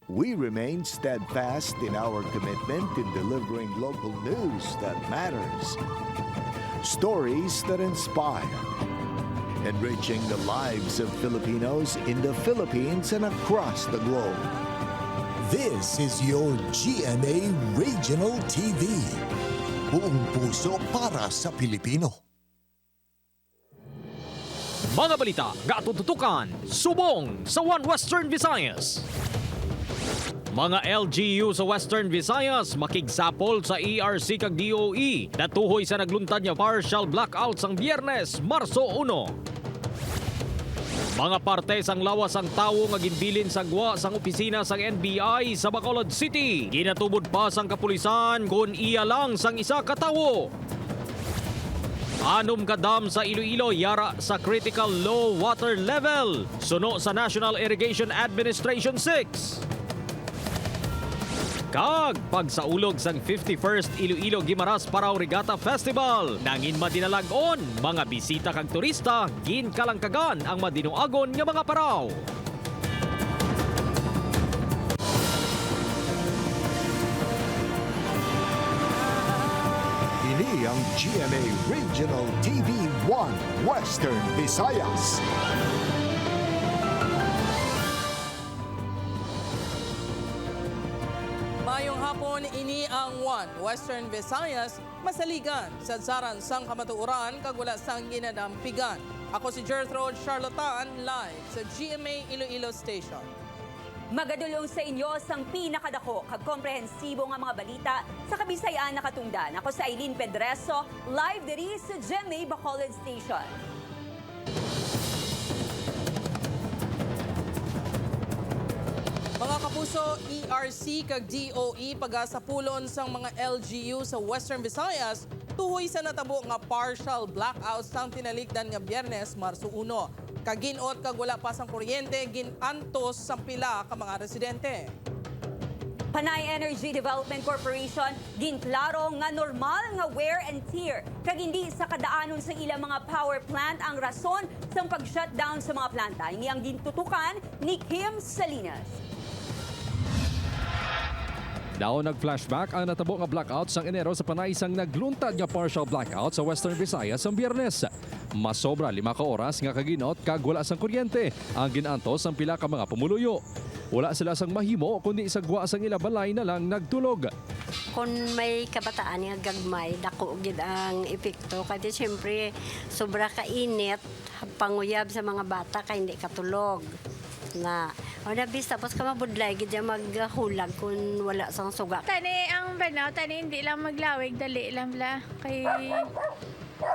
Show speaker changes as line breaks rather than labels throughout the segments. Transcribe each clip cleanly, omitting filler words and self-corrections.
We remain steadfast in our commitment in delivering local news that matters, stories that inspire, enriching the lives of Filipinos in the Philippines and across the globe.
This is your GMA Regional TV. Buong puso para sa Pilipino.
Mga balita nga tututukan, subong sa One Western Visayas. Mga LGU sa Western Visayas makigsapol sa ERC kag DOE natuhoy sa nagluntad nga partial blackout sang Biyernes, Marso 1. Mga parte sang lawas ang tawo nga ginbilin sa gwa sang opisina sang NBI sa Bacolod City. Ginatubod pa sang kapulisan kung iya lang sang isa ka tawo. Anom ka dam sa Iloilo yara sa critical low water level. Suno sa National Irrigation Administration 6. Kag pagsaulog sang 51st Iloilo Guimaras Parao Regatta Festival. Nangin madinalagon, mga bisita kag turista, ginkalangkagan ang madinuagon nga mga paraw.
Ini ang GMA Regional TV 1 Western Visayas.
Mayong hapon, ini ang One Western Visayas, masaligan sa saran sang kamatuuran kag wala sang ginadampigan. Ako si Gertrude Charlatan, live sa GMA Iloilo Station.
Magadulong sa inyo sang pinakadako kag komprehensibo nga mga balita sa Kabisayan na katungdan. Ako si Aileen Pedreso, live diri sa GMA Bacolod Station.
Mga kapuso, ERC kag DOE pagasapulon sang mga LGU sa Western Visayas tuhoy sa natabo nga partial blackout sang tinalikdan nga Biyernes, Marso 1. Kaginot kag wala pa sang kuryente ginantos sang pila ka mga residente.
Panay Energy Development Corporation ginklaro nga normal nga wear and tear kag hindi sa kadaanon sa ilang mga power plant ang rason sang pag-shutdown sa mga planta. Ini ang gintutukan ni Kim Salinas.
Daw nag-flashback ang natabo nga blackout sang Enero sa panay sang nagluntad nga partial blackout sa Western Visayas ang Biyernes. Masobra 5 ka oras nga kaginot kag wala sang kuryente ang ginantos ang pila ka mga pumuluyo. Wala sila sang mahimo kundi sa gwa sang ila balay na lang nagtulog.
Kung may kabataan nga gagmay, dako gid ang epekto kasi siyempre sobra ka init, panguyab sa mga bata kay hindi katulog. Na o nabis tapos ka mabudlay gid maghulag kung wala sang suga.
Tani ang banaw, tani hindi lang maglawig, dali lang la kay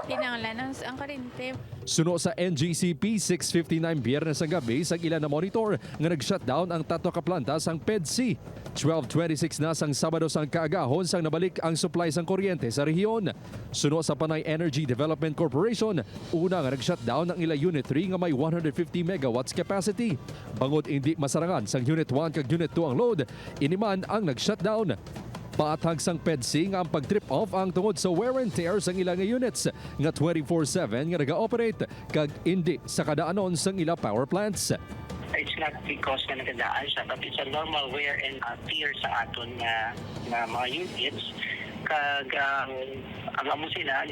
kinanglan ang kurente.
Suno sa NGCP 6:59 Biyernes ang gabi sa ilan na monitor nga nag-shutdown ang 3 ka planta sang PEDC. 12:26 na sang Sabado sang kaagahon sang nabalik ang supply sang kuryente sa rehiyon. Suno sa Panay Energy Development Corporation, una nga nag-shutdown ang ila Unit 3 nga may 150 megawatts capacity. Bangod hindi masarangan sang Unit 1 kag Unit 2 ang load, iniman ang nag-shutdown. Paatag sang PEDC nga ang pag-trip off ang tungod sa wear and tear sang ilang units nga 24/7 nga naga-operate kag hindi sa kadaanon sang ila power plants.
It's not because na nagadaan siya, but it's a normal wear and tear sa aton na mga units. Kag ang amo sila,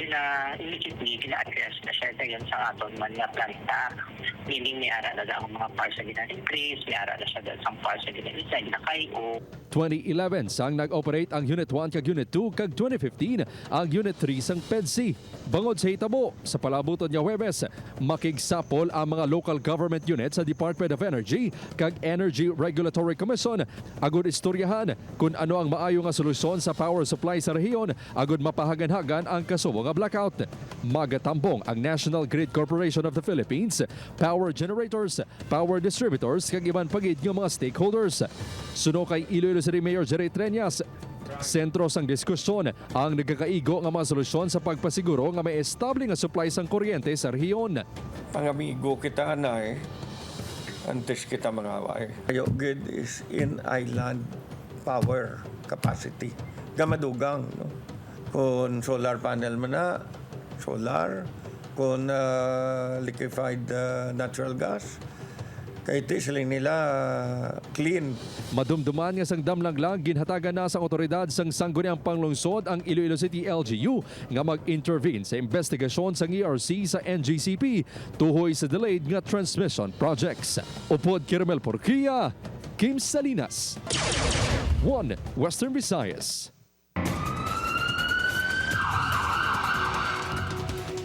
immediately gina-address na siya dayon sa aton man nga planta. Meaning may ara na ang mga parts na gina-increase, may ara na siya sa parts na gina-kayo.
2011 sang nag-operate ang Unit 1 kag Unit 2 kag 2015 ang Unit 3 sang PEDC. Bangod sa hitabo, sa palabuton nga Huwebes, makigsapol ang mga local government units sa Department of Energy kag Energy Regulatory Commission agud istoryahan kung ano ang maayo nga solusyon sa power supply sa rehiyon agud mapahagan-hagan ang kasubo nga blackout. Magatambong ang National Grid Corporation of the Philippines, power generators, power distributors kag iban pagid nga mga stakeholders. Suno kay Iloilo City Mayor Jerry Treñas, sentro sang diskusyon ang nagkakaigo nga mga solusyon sa pagpasiguro nga may estable nga supply sang kuryente sa rehiyon.
Pangamigo kita na antes kita mga away. Kayo good is in island power capacity. Gamadugang, no? Kung solar panel man na, solar, kung liquefied natural gas, Kaya ito sila nila clean.
Madumduman nga sang damlanglang ginhatagan na sa otoridad sang sangguniang panglungsod ang Iloilo City LGU nga mag-intervene sa investigasyon sang ERC sa NGCP tuhoy sa delayed nga transmission projects. Upod Kiramel Porquia, Kim Salinas, 1 Western Visayas.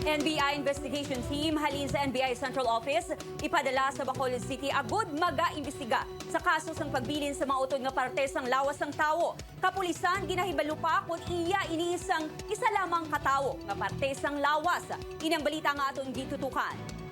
NBI investigation team halin sa NBI Central Office ipadala sa Bacolod City agud maga-imbestiga sa kaso sang pagbilin sa mga utod nga parte sang lawas ng tawo. Kapulisan ginahibalo pa kung iya iniisang isa lamang katawo nga parte sang lawas. Inang balita nga aton gitutukan.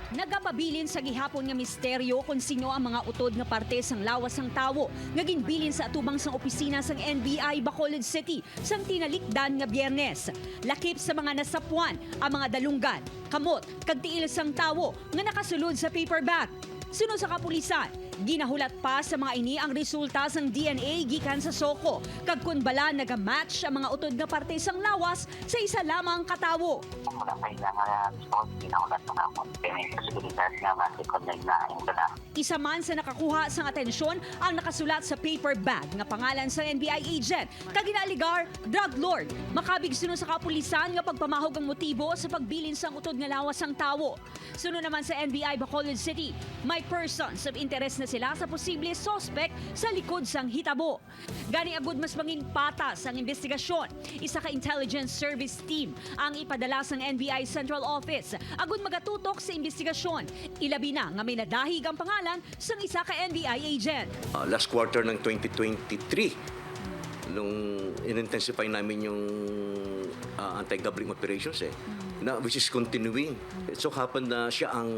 Nagapabilin sa gihapon nga misteryo kung sino ang mga utod nga parte sang lawas ng tawo nga ginbilin sa atubang sang opisina sang NBI Bacolod City sang tinalikdan nga Biyernes. Lakip sa mga nasapuan ang mga dalunggan, kamot, kag tiil sang tawo nga nakasulod sa paper bag. Sunod sa kapulisan, ginahulat pa sa mga ini ang resulta sang DNA gikan sa soko kag kun bala nagamatch ang mga utod nga parte sang lawas sa isa lamang katawo.
Wala kailangan response, ginahulat na naman. Kaya may posibilidad nga ma-recognize na yung na.
Isa man sa nakakuha sang atensyon ang nakasulat sa paper bag nga pangalan sa NBI agent kag ginaligar drug lord. Makabig sunod sa kapulisan nga pagpamahog ang motibo sa pagbilin sang utod nga lawas sang tawo. Sunod naman sa NBI Bacolod City, may persons of interest na sila sa posible suspect sa likod sang hitabo. Gani agud mas mangin patas ang investigasyon. Isa ka intelligence service team ang ipadala sang NBI Central Office agud magatutok sa investigasyon. Ilabi na nga may nadahig ang pangalan sang isa ka NBI agent.
Last quarter ng 2023 nung in-intensify namin yung anti-gambling operations which is continuing. It so happened na siya ang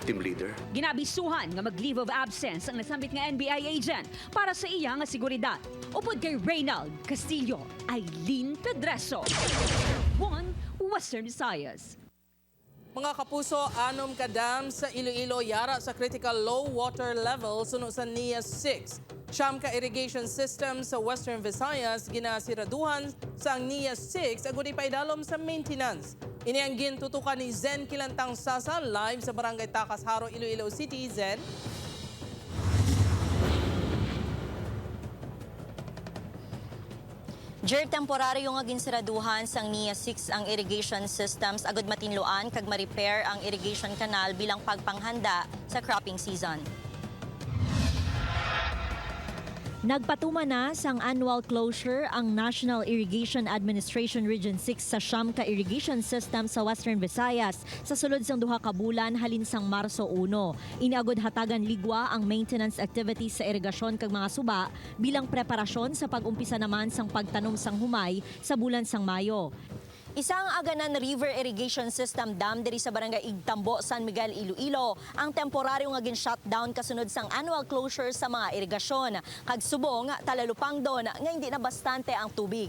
team leader.
Ginabisuhan nga mag-leave of absence ang nasambit nga NBI agent para sa iya nga seguridad. Upod kay Reynald Castillo, Aileen Pedreso. 1 Western Visayas.
Mga kapuso, 6 ka dam sa Iloilo yara sa critical low water level sunod sa NIAS 6. Siyam ka irrigation system sa Western Visayas ginasiraduhan sa NIAS 6 agud ipaidalom sa maintenance. Ini ang gintutukan ni Zen Kilantang Sasa live sa Barangay Takas Haro, Iloilo City. Zen.
Temporaryo nga ginsiraduhan sang NIAS 6 ang irrigation systems agud matinluan kag ma-repair ang irrigation canal bilang pagpanghanda sa cropping season.
Nagpatuma na sang annual closure ang National Irrigation Administration Region 6 sa siyam ka irrigation system sa Western Visayas sa sulod sang 2 ka bulan halin sang Marso 1. Iniagod hatagan ligwa ang maintenance activities sa irigasyon kag mga suba bilang preparasyon sa pag-umpisa naman sang pagtanom sang humay sa bulan sang Mayo.
Isang Aganan River Irrigation System dam diri sa Barangay Igtambo, San Miguel, Iloilo ang temporaryo nga gin-shutdown kasunod sang annual closure sa mga irigasyon. Kag subong talalupang don nga hindi na bastante ang tubig.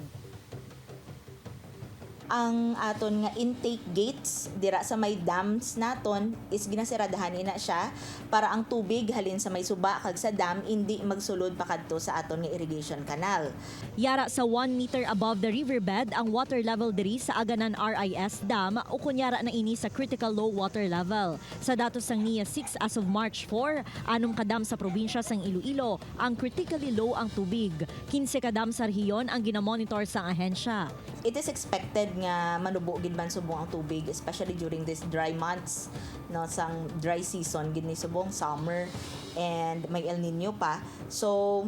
Ang aton nga intake gates dira sa may dams naton is ginasiradahan na siya para ang tubig halin sa may suba kag sa dam hindi magsulod pa kadto sa aton nga irrigation canal.
Yara sa 1 meter above the riverbed ang water level diri sa Aganan RIS Dam o kunyara na ini sa critical low water level. Sa datos sang NIAS 6 as of March 4, 6 ka dam sa probinsya sang Iloilo ang critically low ang tubig. 15 ka dam sa rehiyon ang ginamonitor sa ahensya.
It is expected nga manubo gid man subong ang tubig especially during this dry months no sang dry season gid ni subong summer and may El Nino pa. So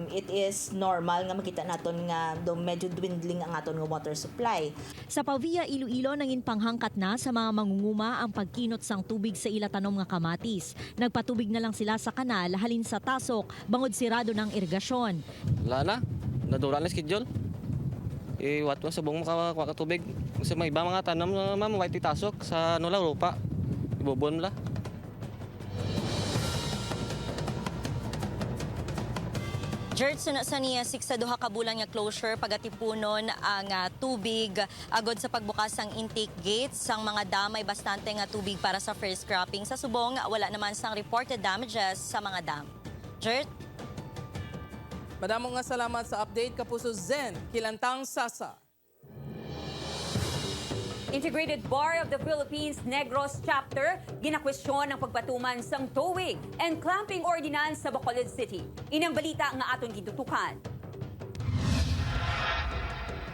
it is normal nga makita naton nga do medyo dwindling ang aton nga water supply.
Sa Pavia, Iloilo nangin panghangkat na sa mga mangunguma ang pagkinot sang tubig sa ila tanom nga kamatis. Nagpatubig na lang sila sa kanal halin sa tasok bangod sirado ng irigasyon.
Wala na, nadura na schedule. Wat mo sa buong makakuha ka tubig. Kasi may iba mga tanam na white itasok sa lupa. Ibubon la.
Sunod sa NIAS 6 sa 2 ka bulan nga closure pagatipunon ang tubig agod sa pagbukas ang intake gates sang mga dam may bastante nga tubig para sa first cropping. Sa subong wala naman sang reported damages sa mga dam. Jert?
Madamong nga salamat sa update, Kapuso Zen Kilantang Sasa.
Integrated Bar of the Philippines Negros Chapter ginakwestiyon ang pagpatuman sang towing and clamping ordinance sa Bacolod City. Inang balita nga aton gitutukan.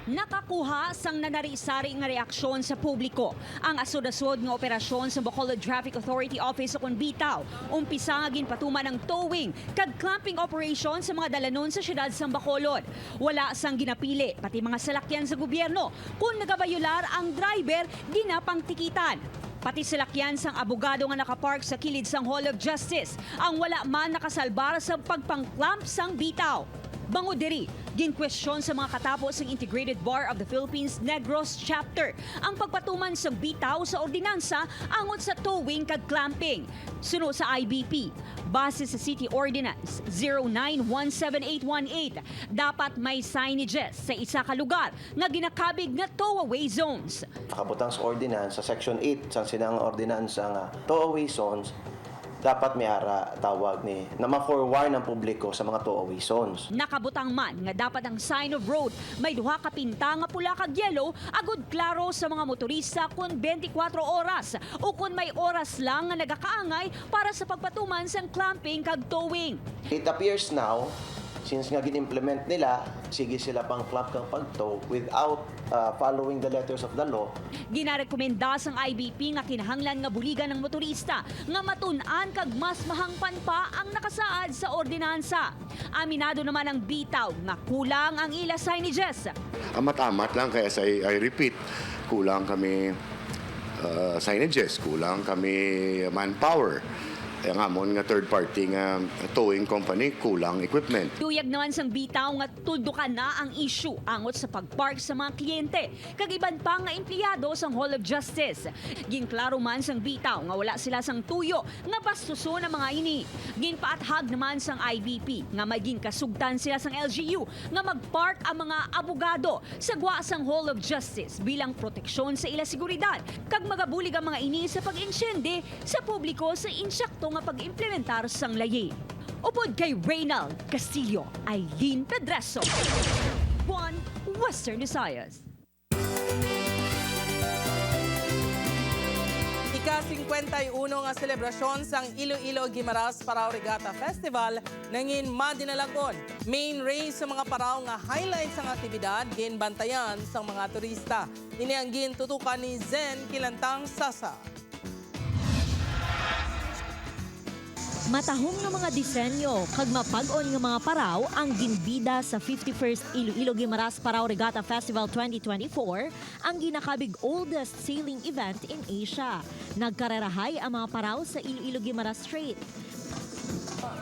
Nakakuha sang nanari-sari nga reaksyon sa publiko ang asod-asod nga operasyon sa Bacolod Traffic Authority Office o Bitaw. Umpisa nga ginpatuman ng towing kag clamping operation sa mga dalanon sa siyudad sa Bacolod. Wala sang ginapili pati mga salakyan sa gobyerno. Kung nagabayular ang driver, ginapang tikitan. Pati salakyan sang abogado nga nakapark sa kilid sang Hall of Justice ang wala man nakasalbar sa pagpang-clamp sang bitaw. Bango diri, ginkwestiyon sa mga katapos ng Integrated Bar of the Philippines Negros Chapter ang pagpatuman sa bitaw sa ordinansa angot sa towing kag clamping. Suno sa IBP, base sa City Ordinance 0917818, dapat may signages sa isa ka lugar nga ginakabig nga tow-away zones.
Nakabutang sa ordinance sa Section 8 sa sinang ordinansa nga tow-away zones, dapat may ara tawag ni na ma-forward ng publiko sa mga tow-away zones.
Nakabutang man nga dapat ang sign of road may duha ka pinta nga pula kag yellow agud klaro sa mga motorista kun 24 oras o kun may oras lang nga nagakaangay para sa pagpatuman sang clamping kag towing.
It appears now, since nga gin-implement nila, sige sila pang clamp kang pag-tow without following the letters of the law.
Ginarekomenda sang IBP nga kinahanglan nga buligan ng motorista nga matun-an kag mas mahangpan pa ang nakasaad sa ordinansa. Aminado naman ang bitaw nga kulang ang ila signages.
Amat-amat lang kaya I repeat, kulang kami signages, kulang kami manpower. Ang amon nga third party nga towing company kulang equipment.
Tuyag naman sang bitaw nga tuldukan na ang issue angot sa pagpark sa mga kliyente kag iban pa nga empleyado sang Hall of Justice. Ginklaro man sang bitaw nga wala sila sang tuyo nga bastuso ng mga ini. Ginpaathag naman sang IBP nga maging kasugtan sila sang LGU nga magpark ang mga abogado sa gwa sang Hall of Justice bilang proteksyon sa ila seguridad kag magabulig ang mga ini sa pag-insyende sa publiko sa insyakto nga pag-implementar sang layi. Upod kay Reynald Castillo, Aileen Pedreso, One Western Visayas.
Ika-51 nga selebrasyon sang Iloilo Guimaras Parao Regatta Festival nangin madinalagon. Main race sa mga paraw nga highlights ang aktibidad ginbantayan sang mga turista. Ini ang gintutukan ni Zen Kilantang Sasa.
Matahong nga mga disenyo kag mapag-on nga mga paraw ang ginbida sa 51st Iloilo Guimaras Parao Regatta Festival 2024, ang ginakabig oldest sailing event in Asia. Nagkarerahay ang mga paraw sa Iloilo Guimaras Strait.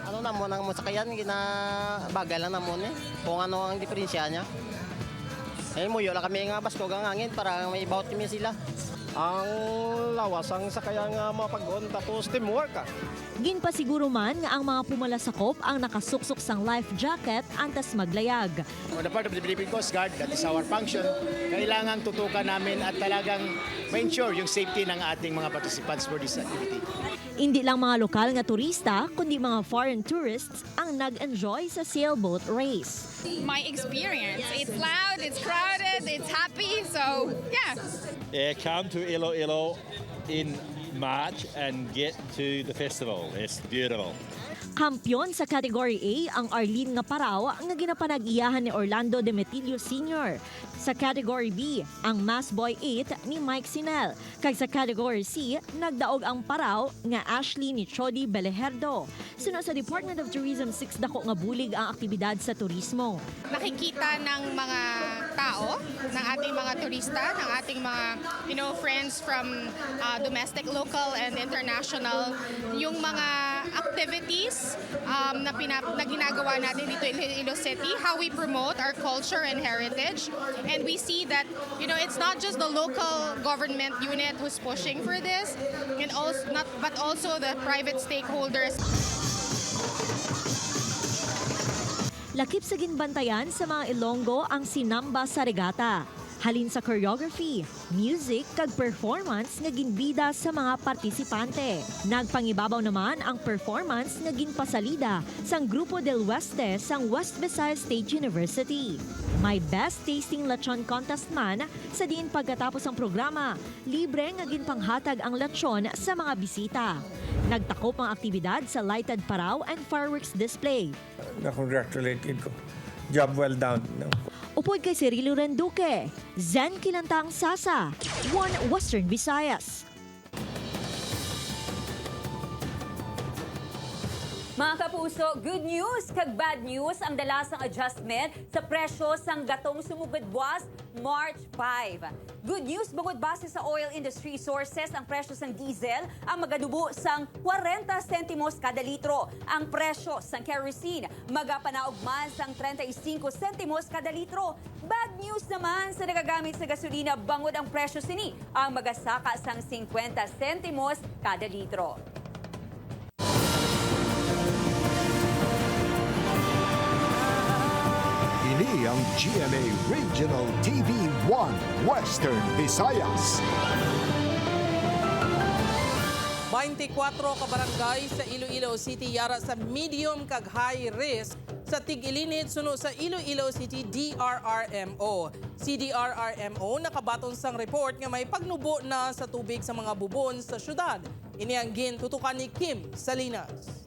Ano namon ang masakayan, ginabagal lang namon kung ano ang diferensya niya. Muyo lang kami nga basko ang hangin para may about kami sila. Ang lawas ang sakayan nga mapag-on tapos teamwork
Ginpasiguro man nga ang mga pumalasakop ang nakasuksok sang life jacket antas maglayag.
On the part of the Philippine Coast Guard, that is our function, kailangang tutukan namin at talagang ma-ensure yung safety ng ating mga participants for this activity.
Hindi lang mga lokal nga turista, kundi mga foreign tourists ang nag-enjoy sa sailboat race.
My experience, it's loud, it's crowded, it's happy, so yeah.
Come to Iloilo in March and get to the festival. It's beautiful.
Kampiyon sa Category A ang Arlene nga paraw nga ginapanag-iyahan ni Orlando Demetilio Sr. Sa Category B, ang Mass Boy 8 ni Mike Sinel. Kag sa Category C, nagdaog ang paraw nga Ashley ni Chody Beleherdo. Suno sa Department of Tourism 6 dako nga bulig ang aktibidad sa turismo.
Nakikita ng mga tao, ng ating mga turista, ng ating mga friends from domestic, local, and international, yung mga activities na ginagawa natin dito in Iloilo City, how we promote our culture and heritage. And we see that, it's not just the local government unit who's pushing for this, and but also the private stakeholders.
Lakip sa ginbantayan sa mga Ilonggo ang sinamba sa regata. halin sa choreography, music kag performance nga ginbida sa mga partisipante. Nagpangibabaw naman ang performance nga ginpasalida sang Grupo del Oeste sang West Visayas State University. May best tasting lechon contest man sa diin pagkatapos ang programa, libre nga ginpanghatag ang lechon sa mga bisita. Nagtakop ang aktibidad sa lighted paraw and fireworks display.
Na-congratulated ko. Job well done. No?
Upod kay Cirilo Renduque, Zen Kilantang Sasa, One Western Visayas.
Mga kapuso, good news kag bad news ang dalasang adjustment sa presyo sang gatong sumugod buwas March 5. Good news bangod base sa oil industry sources ang presyo sang diesel ang magadubo sang 40 sentimos kada litro. Ang presyo sang kerosene magapanaugman sang 35 sentimos kada litro. Bad news naman sa nagagamit sa gasolina bangod ang presyo sini ang magasaka sang 50 sentimos kada litro.
Ini ang GMA Regional TV 1 Western Visayas.
24 ka barangay sa Iloilo City yara sa medium kag high risk sa tig-ilinid suno sa Iloilo City DRRMO. Si DRRMO nakabaton sang report nga may pagnubo na sa tubig sa mga bubon sa syudad. Ini ang gintutukan ni Kim Salinas.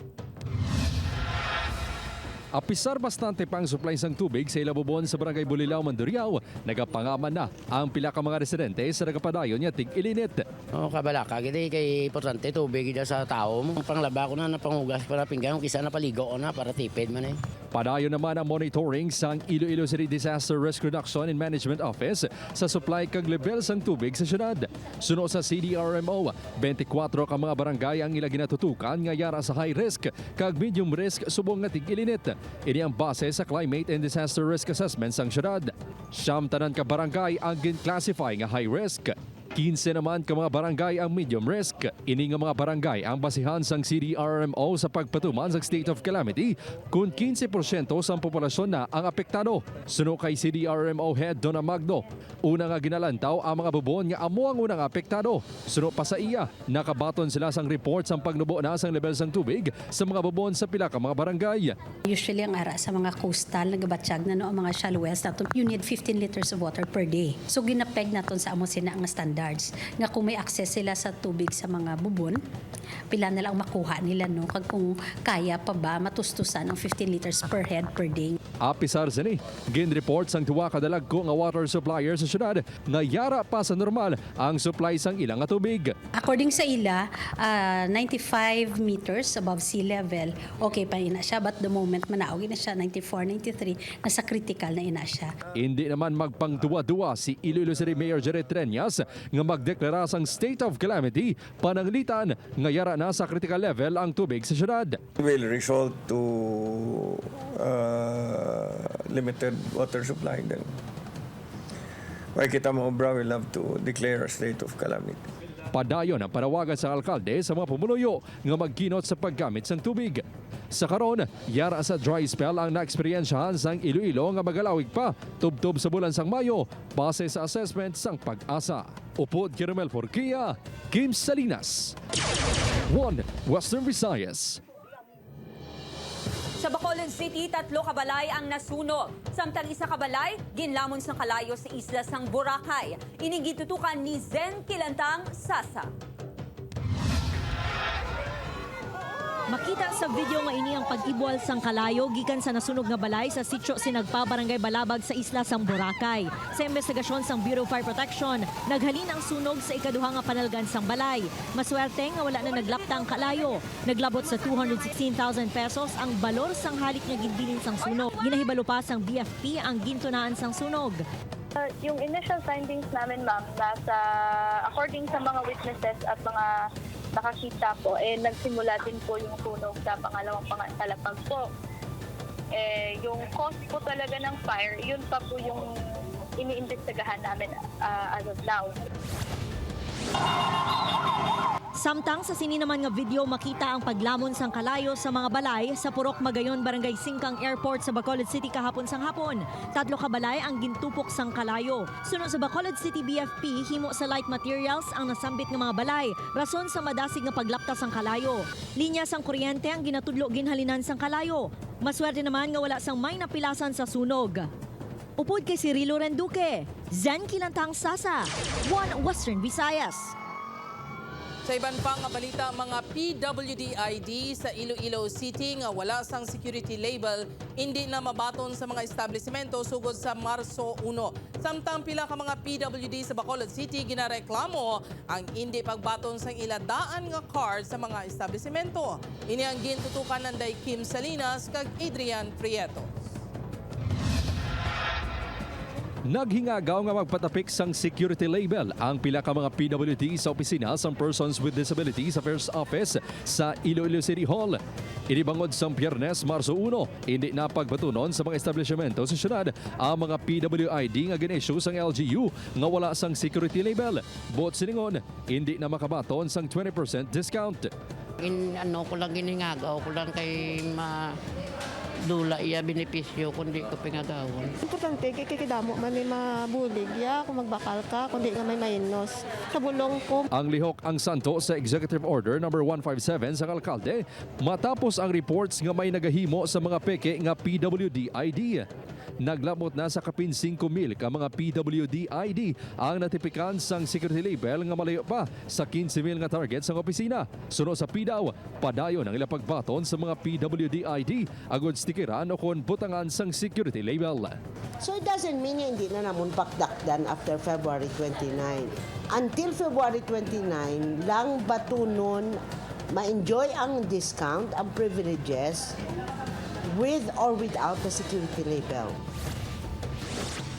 Apisar bastante pang supply sang tubig sa ilabubon sa Barangay Bulilao, Mandurriao, nagapangaman na ang pila ka mga residente sa nagapadayon niya tig-ilinit.
Kabalaka, giti kay importante tubig ida sa tao. Panglaba ko na napangugas para pinggan, kisa na paligo ko na para tipid man eh.
Padayon naman ang monitoring sang Iloilo City Disaster Risk Reduction and Management Office sa supply kag level sang tubig sa syudad. Suno sa CDRMO, 24 ka mga barangay ang ila ginatutukan nga yara sa high risk kag medium risk subong nga tig-ilinit. Ini ang base sa Climate and Disaster Risk Assessment sang syudad. Siyam tanan ka barangay ang gin-classify nga high risk. 15 naman ka mga barangay ang medium risk. Ini nga mga barangay ang basihan sang CDRMO sa pagpatuman sa state of calamity kung 15% sa populasyon na ang apektado. Suno kay CDRMO Head Donna Magno, una nga ginalantaw ang mga bubon nga amo ang unang apektado. Suno pa sa iya, nakabaton sila sang report sang pagnubo na sang level sang tubig sa mga bubon sa pila ka mga barangay.
Usually ang ara sa mga coastal nagabatsyag na no ang mga shallow wells naton you need 15 liters of water per day. So ginapeg naton sa amo sina nga standards nga kung may access sila sa tubig sa mga bubon, pila na lang makuha nila no kag kung kaya pa ba matustusan ang 15 liters per head per day.
Apisar sini, gin-report sang tuwa ka dalagko nga water supplier sa syudad nga yara pa sa normal ang supply sang ilang nga tubig.
According sa ila, 95 meters above sea level, okay pa ina siya but the moment manaog na siya 94, 93, nasa critical na ina siya.
Hindi naman magpangduwa-duwa si Iloilo City Mayor Jared Treñas nga magdeklara sang state of calamity pananglitan nga yara na sa critical level ang tubig sa syudad.
Will result to limited water supply then. Why kita mo obra will have to declare a state of calamity.
Padayon ang panawagan sa alkalde sa mga pumunuyo nga magkinot sa paggamit sang tubig. Sa karon, yara sa dry spell ang naeksperyensyahan sang Iloilo nga magalawig pa tubtob sa bulan sang Mayo base sa assessment sang Pag-asa. Upod Kiramel Forquia, Kim Salinas, One Western Visayas.
Sa Bacolod City, 3 kabalay ang nasunog. Samtang 1 kabalay, ginlamon sa kalayo sa isla sang Boracay. Ining gitutukan ni Zen Kilantang Sasa.
Makita sa video nga ini ang pag-ibwal sang kalayo gikan sa nasunog nga balay sa sitio Sinagpa, Barangay Balabag sa isla sang Boracay. Sa investigasyon sang Bureau of Fire Protection, naghalin ang sunog sa ikaduha nga panalgan sang balay. Maswerte nga wala na naglapta ang kalayo. Naglabot sa 216,000 pesos ang balor sang halik nga ginbilin sang sunog. Ginahibalo pa sang BFP ang gintunaan sang sunog.
Yung initial findings namin, ma'am, nasa according sa mga witnesses at mga nakakita po, nagsimula din po yung sunog sa pangalawang talapag po. Yung cause po talaga ng fire, yun pa po yung iniimbestigahan namin as of now.
Samtang sa sini naman nga video makita ang paglamon sang kalayo sa mga balay sa Purok Magayon, Barangay Singkang Airport sa Bacolod City kahapon sang hapon. 3 ka balay ang gintupok sang kalayo. Sunod sa Bacolod City BFP, himo sa light materials ang nasambit nga mga balay, rason sa madasig nga paglaptas sang kalayo. Linya sang kuryente ang ginatudlo ginhalinan sang kalayo. Maswerte naman nga wala sang may napilasan sa sunog. Upod kay Cirilo Renduque, Zen Kilantang Sasa, One Western Visayas.
Sa iban pang balita, mga PWD-ID sa Iloilo City nga wala sang security label, hindi na mabaton sa mga establishmento sugod sa Marso 1. Samtang pila ka mga PWD sa Bacolod City ginareklamo ang hindi pagbaton sang iladaan nga card sa mga establishmento. Ini ang gintutukan ng Kim Salinas kag Adrian Prieto.
Naghingagaw nga magpatapik sang security label ang pila ka mga PWD sa opisina sang Persons with Disabilities Affairs Office sa Iloilo City Hall. Inibangod sang Biyernes, Marso 1, hindi na pagbatunon sa mga establishmento sa syudad ang mga PWID nga gin-issue sang LGU nga wala sang security label. Bot siningon, hindi na makabaton sang 20% discount.
Ko lang giningagaw ko lang kay dula iya benepisyo kundi ko pingagawon.
Importante kay kidamo man may mabulig ya kung magbakal ka kundi nga may mainos sa bulong ko.
Ang lihok ang santo sa Executive Order number 157 sa alkalde matapos ang reports nga may nagahimo sa mga peke nga PWD-ID. Naglabot na sa kapin 5,000 ka mga PWD-ID ang natipikan sang security label nga malayo pa sa 15,000 nga target sang opisina. Sunod sa PDAW, padayon ang ilang pagbaton sa mga PWD-ID agod stikiran o kon butangan sang security label.
So it doesn't mean hindi na namun pakdakdan after February 29. Until February 29 lang batunon ma-enjoy ang discount, ang privileges with or without the security label.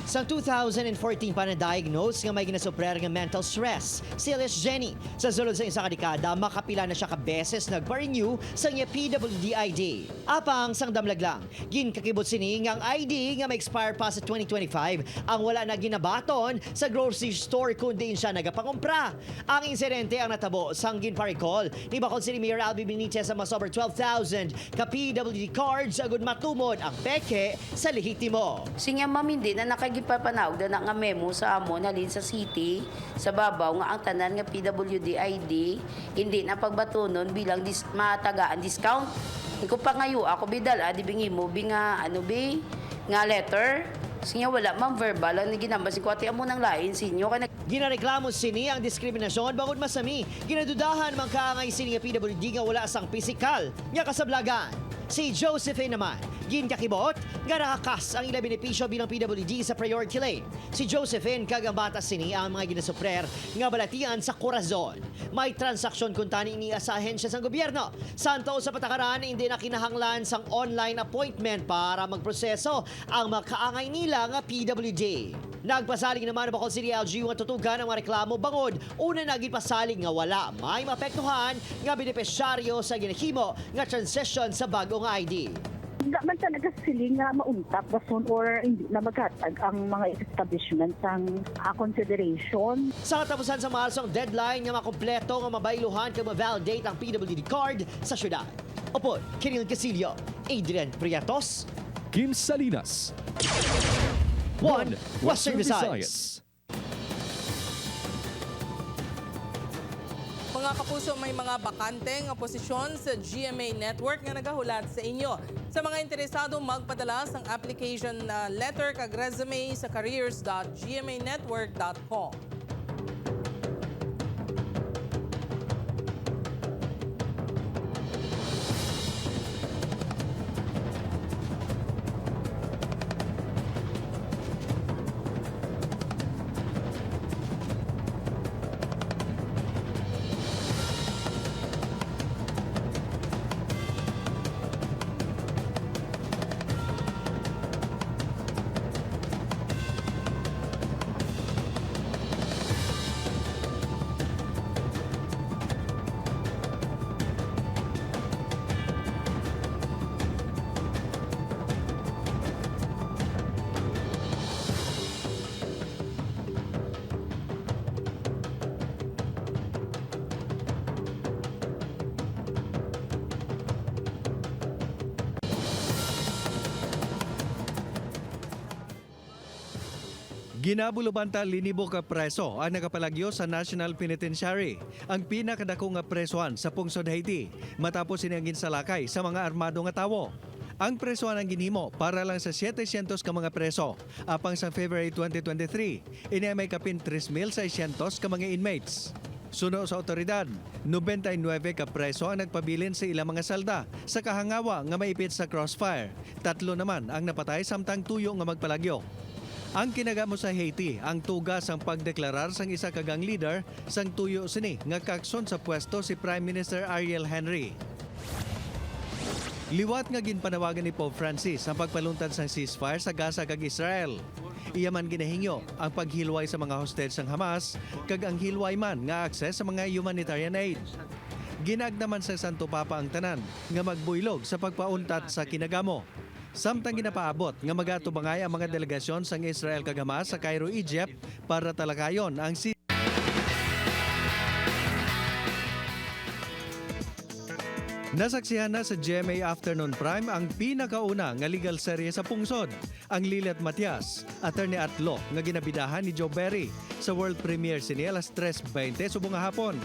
Sa 2014 pa na-diagnose nga may ginasuprer nga mental stress, si Elias Jenny. Sa sulod sa isa kadekada, makapila na siya kabeses nagpa-renew sa niya PWD-ID. Apang sang damlag lang, ginkakibot sini nga ang ID nga ma-expire pa sa 2025 ang wala na ginabaton sa grocery store kundi siya nagapangumpra. Ang insidente ang natabo sang ginparicol ni Bacolod City Mayor Albi Benitez sa mas over 12,000 ka PWD cards agud matumod ang peke sa lehitimo.
Sinya mamindi na nakagipapanawag na nga memo sa amon halin sa city sa babaw nga ang tanan nga PWD-ID hindi na pagbatunon bilang matagaan discount. Iko pa ngayo ako bidal di bingi mo nga nga letter. Sinya wala man verbal ang ginambas ko ati amo nang lain sinyo kana
ginareklamo sini ang diskriminasyon bangod masami ginadudahan man kaangay sini nga PWD nga wala sang pisikal nga kasablagan. Si Josephine naman, ginkakibot, nga nakakas ang ilang benepisyo bilang PWD sa priority lane. Si Josephine kagambata sini ang mga ginasuprer nga balatian sa Corazon. May transaksyon kung tani niya sa ahensya ng gobyerno. Santo sa patakaran, hindi na kinahanglan sang online appointment para magproseso ang makaangay nila nga PWD. Nagpasalig naman ang Bacolod City LGU nga tutugan ang mga reklamo bangod. Una nagpasalig nga wala may mapektuhan nga benepisyaryo sa ginahimo nga transition sa bagong ID.
Hindi man talaga sila nga mauntap bason or hindi na maghatag ang mga establishment ang consideration.
Sa katapusan sa Marso ang deadline nga makompleto nga mabayluhan kag ma-validate ang PWD card sa syudad. Opo, Kiril Casillo, Adrian Prietos,
Kim Salinas,
One Western Visayas.
Mga kapuso, may mga bakanteng posisyon sa GMA Network nga nagahulat sa inyo. Sa mga interesado, magpadala ng application letter kag resume sa careers.gmanetwork.com.
Ginabulubanta linibo ka preso ang nakapalagyo sa National Penitentiary, ang pinakadako nga presoan sa pungsod Haiti, matapos sinangin sa lakay sa mga armado nga tawo. Ang presoan ang ginhimo para lang sa 700 ka mga preso, apang sa February 2023, ini may kapin 3,600 ka mga inmates. Suno sa otoridad, 99 ka preso ang nagpabilin sa ilang mga salda sa kahangawa nga maipit sa crossfire. 3 naman ang napatay samtang tuyo nga magpalagyo. Ang kinagamo sa Haiti ang tugas ang pagdeklarar sang isa ka gang leader sang tuyo sini nga kakson sa pwesto si Prime Minister Ariel Henry. Liwat nga ginpanawagan ni Pope Francis ang pagpaluntad sang ceasefire sa Gaza kag Israel. Iya man ginahingyo ang paghilway sa mga hostage sang Hamas kag ang hilway man nga akses sa mga humanitarian aid. Ginagnaman sa Santo Papa ang tanan nga magbuylog sa pagpauntat sa kinagamo. Samtang ginapaabot nga magatubangay ang mga delegasyon sang Israel kag Hamas sa Cairo, Egypt para talakayon ang Nasaksihan na sa GMA Afternoon Prime ang pinakauna nga legal serye sa pungsod, ang Lilet Matias, attorney at law nga ginabidahan ni Joe Berry sa world premiere sini alas 3:20 subong nga hapon.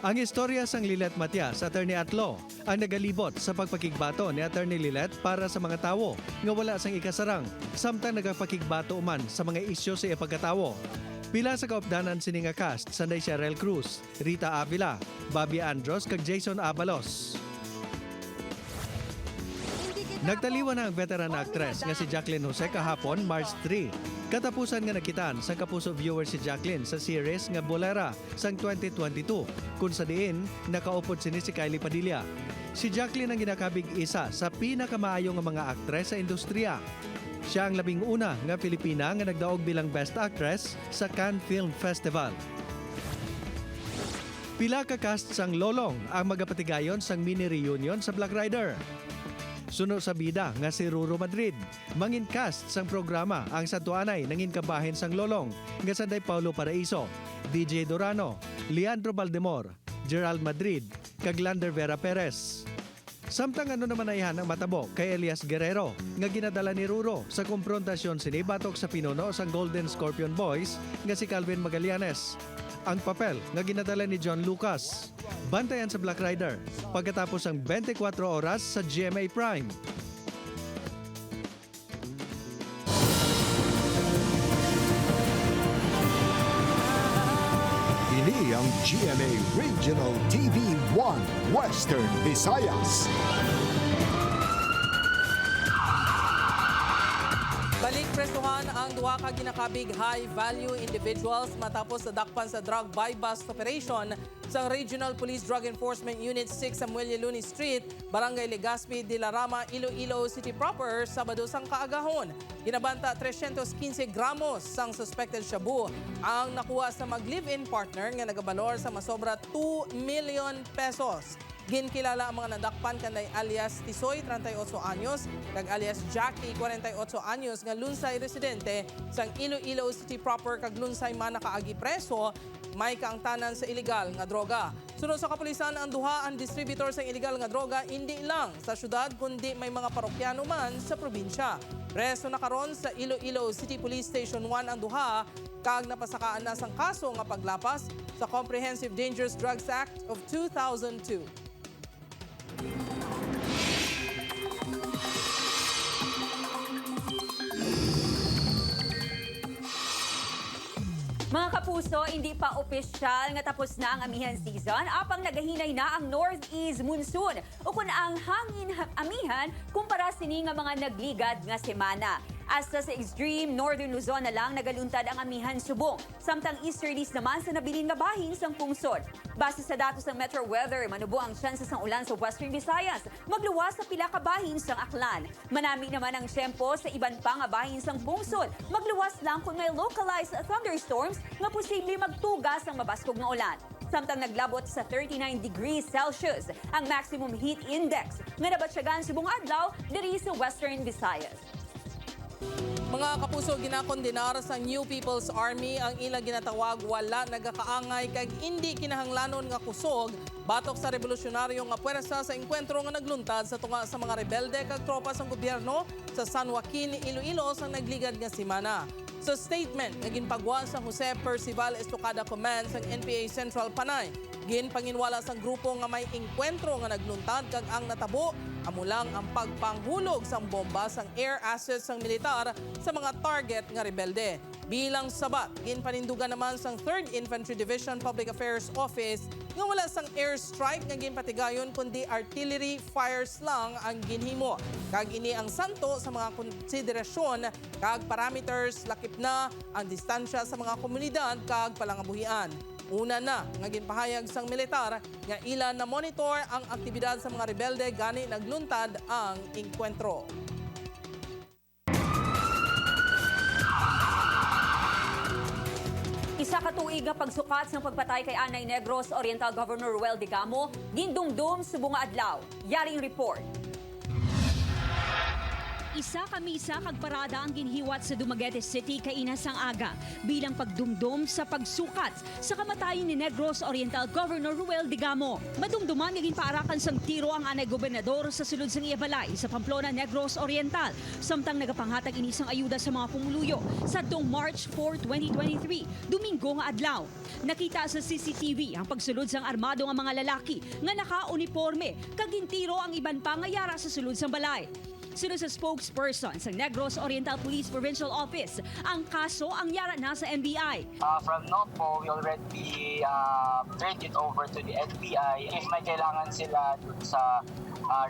Ang istorya sang Lilet Matias, attorney at law, ang nagalibot sa pagpakigbato ni Attorney Lilet para sa mga tawo nga wala sang ikasarang, samtang nagapakigbato man sa mga isyo sa ipagkatawo. Pila sa kaupdanan sini nga cast, sanday Cheryl Cruz, Rita Avila, Bobby Andros kag Jason Abalos. Nagtaliwan na ang veteran actress nga si Jacqueline Jose kahapon, March 3. Katapusan nga nakitaan sa kapuso viewer si Jacqueline sa series nga Bolera sang 2022, kung sa diin nakaupod sini si Kylie Padilla. Si Jacqueline ang ginakabig isa sa pinakamaayo nga mga aktres sa industriya. Siya ang 11 nga Pilipina nga nagdaog bilang Best Actress sa Cannes Film Festival. Pila ka cast sang Lolong ang magapatigayon sang mini reunion sa Black Rider. Suno sa bida nga si Ruro Madrid, mangin cast sang programa ang Santuanay nangin kabahin sang Lolong, nga sanday Paulo Paraiso, DJ Dorano, Leandro Baldemor, Gerald Madrid, kag Lander Vera Perez. Samtang ano naman ayhan ang matabo kay Elias Guerrero nga ginadala ni Ruro sa komprontasyon sini batok sa pinuno sang Golden Scorpion Boys nga si Calvin Magallanes. Ang papel nga ginadala ni John Lucas. Bantayan sa Black Rider pagkatapos ang 24 oras sa GMA Prime.
Ini ang GMA Regional TV 1 Western Visayas.
Balik presuhan ang duha ka ginakabig high-value individuals matapos nadakpan sa drug buy-bust operation sa Regional Police Drug Enforcement Unit 6 sa Muelle Luni Street, Barangay Legazpi, Dilarama, Iloilo City proper, Sabado sang kaagahon. Ginabanta 315 gramos sang suspected shabu ang nakuha sa mag-live-in partner nga nagabalor sa masobra 2 million pesos. Ginkilala ang mga nadakpan kanay alias Tisoy, 38 anyos, kag alias Jackie, 48 anyos, nga lunsay residente sang Iloilo City proper kag lunsay man nakaagi preso, may kaangtanan sa illegal nga droga. Sunod sa kapulisan, ang duha ang distributor sa illegal nga droga hindi lang sa syudad kundi may mga parokyano man sa probinsya. Preso na karon sa Iloilo City Police Station 1 ang duha kag napasakaan na sang kaso nga paglapas sa Comprehensive Dangerous Drugs Act of 2002.
Mga kapuso, hindi pa opisyal nga tapos na ang amihan season apang nagahinay na ang Northeast Monsoon o kung ang hangin amihan kumpara sini nga mga nagligad nga semana. Hasta sa extreme Northern Luzon na lang nagaluntad ang amihan subong, samtang easterlies naman sa nabilin nga bahin sang pungsod. Base sa datos ng Metro Weather, manubo ang tsansa ng ulan sa Western Visayas, magluwas sa pila ka bahin sang Aklan. Manami naman ang tiyempo sa iban pa nga bahin sang pungsod, magluwas lang kung may localized thunderstorms nga posible magtugas ang mabaskog nga ulan. Samtang naglabot sa 39 degrees Celsius ang maximum heat index nga nabatsyagan subong adlaw diri sa Western Visayas.
Mga kapuso, ginakondenar sa New People's Army ang ilang ginatawag wala nagakaangay kag hindi kinahanglanon nga kusog batok sa revolusyonaryo nga puwersa sa engkwentro nga nagluntad sa tunga sa mga rebelde kag tropa sang gobyerno sa San Joaquin, Iloilo sang nagligad nga semana. Sa statement nga ginpagwa sa Jose Percival Estocada Command sa NPA Central Panay, ginpanginwala sa grupo nga may engkwentro nga nagluntad kag ang natabo amo lang ang pagpanghulog sang bomba sang air assets sang militar sa mga target nga rebelde. Bilang sabat, ginpanindugan naman sang 3rd Infantry Division Public Affairs Office nga wala sang airstrike nga ginpatigayon kundi artillery fires lang ang ginhimo. Kag ini ang santo sa mga konsiderasyon kag parameters lakip na ang distansya sa mga komunidad kag palangabuhian. Una na nga ginpahayag sang militar nga ilan na monitor ang aktibidad sa mga rebelde gani nagluntad ang engkwentro.
Isa ka tuig nga pagsukat ng pagpatay kay Anay Negros Oriental Governor Ruel Digamo, gindumdum sa bunga adlaw. Yaring report.
Isa ka misa kag parada ang ginhiwat sa Dumaguete City kainasang aga bilang pagdumdum sa pagsukat sa kamatayon ni Negros Oriental Governor Ruel Digamo. Madumduman nga ginpaarakan sang tiro ang anay gobernador sa sulod sang Iyabalay sa Pamplona, Negros Oriental, samtang nagapanghatag inisang ayuda sa mga pumuluyo sa March 4, 2023, Domingo nga adlaw. Nakita sa CCTV ang pagsulod sang armado nga mga lalaki nga naka-uniforme kag gintiro ang iban pa nga yara sa sulod sang balay. Sunod sa spokesperson sa Negros Oriental Police Provincial Office, ang kaso ang yara na sa NBI.
From NOPO, we already turned it over to the NBI. If may kailangan sila dun sa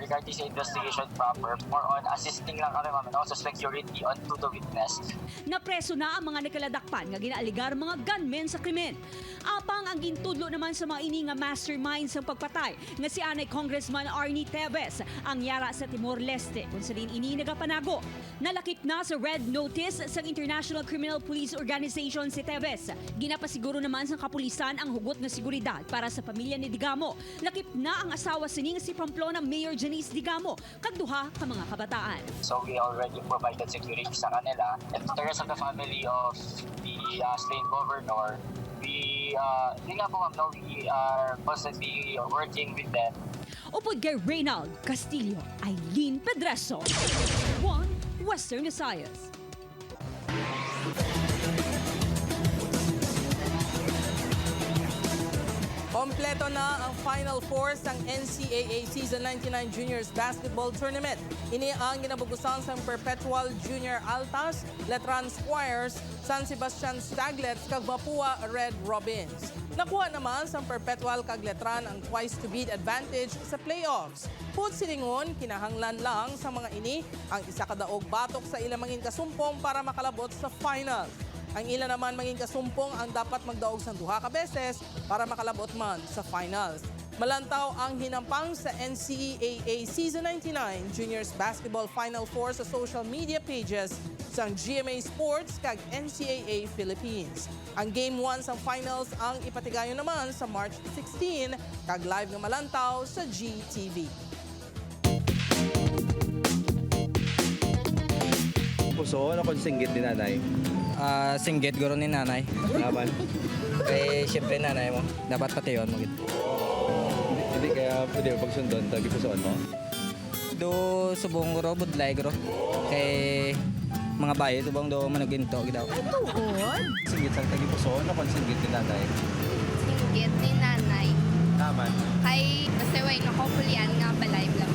regarding sa investigation proper, more on assisting lang kami and also security on to the witness.
Napreso na ang mga nakaladakpan nga ginaaligar mga gunmen sa krimen. Apang ang gintudlo naman sa mga ini nga mastermind sa pagpatay nga si Anay Congressman Arnie Teves ang yara sa Timor-Leste kung salin ini nagapanago. Nalakip na sa red notice sa International Criminal Police Organization si Teves. Ginapasiguro naman sa kapulisan ang hugot na seguridad para sa pamilya ni Digamo. Lakip na ang asawa sining si Pamplona Mayor Janice Digamo kag duha ka mga kabataan.
So we already provided security sa kanila. And to the rest of the family of the slain governor, we are constantly working with them.
Upod kay Reynald Castillo, Aileen Pedreso, 1 Western Visayas.
Kompleto na ang Final Four ng NCAA Season 99 Juniors Basketball Tournament. Ini ang ginabugusan sa Perpetual Junior Altas, Letran Squires, San Sebastian Staglets, kag Mapua Red Robins. Nakuha naman sa Perpetual kag Letran ang twice-to-beat advantage sa playoffs. Put silingon, kinahanglan lang sa mga ini ang isa kadaog batok sa ilang mangin kasumpong para makalabot sa final. Ang ilan naman maging kasumpong ang dapat magdaog sa duha ka beses para makalabot man sa finals. Malantaw ang hinampang sa NCAA Season 99 Juniors Basketball Final Four sa social media pages sa GMA Sports kag NCAA Philippines. Ang Game 1 sa finals ang ipatigayon naman sa March 16 kag live nga malantaw sa GTV.
Puso, ano kung singgit ni nanay?
Singgit guro ni nanay.
Naman?
Eh, siyempre nanay mo. Dapat pati yun mo.
Hindi kaya pwede pagsundon, tagi pusoon mo?
Do subong guro, budlay guro. Kay mga bayo, tubang do manuginto.
Singgit sa tagi pusoon, ano kung singgit ni nanay?
Singgit ni nanay.
Naman?
Kay kasi way nakupulian nga balay lang.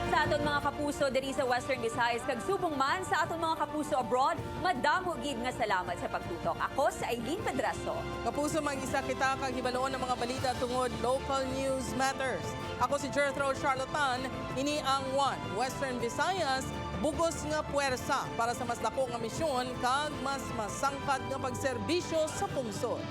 Sa aton mga kapuso diri sa Western Visayas kag subong man sa aton mga kapuso abroad, madamo gid nga salamat sa pagtutok. Ako si Aileen Pedraso.
Kapuso, mag-isa kita kag hibaloon ng mga balita tungod Local News Matters. Ako si Jethro Charlatan, ini ang 1 Western Visayas, bugos nga puwersa para sa mas dako nga misyon kag mas masangkad nga pagserbisyo sa pungsod.